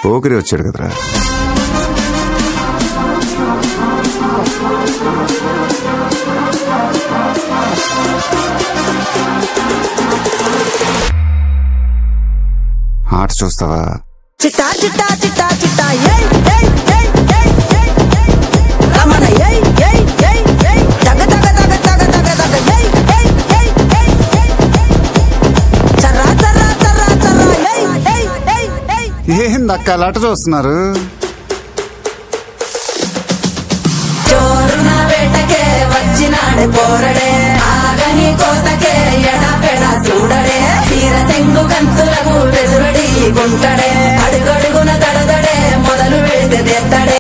పోకిరి వచ్చాడు కదరా. ఆట చూస్తావా? చిట్టా చిట్టా చిట్టా చిట్టా ఏయ్ ఏయ్ ఏయ్ ఏయ్ ఏయ్ రమణ ఏయ్ ఏయ్ ఏయ్ ఏయ్ తగ తగ తగ తగ తగ తగ ఏయ్ ఏయ్ ఏయ్ ఏయ్ చర్రా చర్రా చర్రా చర్రా ఏయ్ ఏయ్ ఏయ్ ఏయ్ ఏందక్క అలా చూస్తున్నారు? చోరున వేటకే వచ్చినాడే పోరడే ఆగని కోతకే ఎడపెడ చూడడే తీర సెంగు కంతులకు బెదురడి గుంటడే అడుగడుగున దడదడే మొదలు వెళితే తెత్తడే.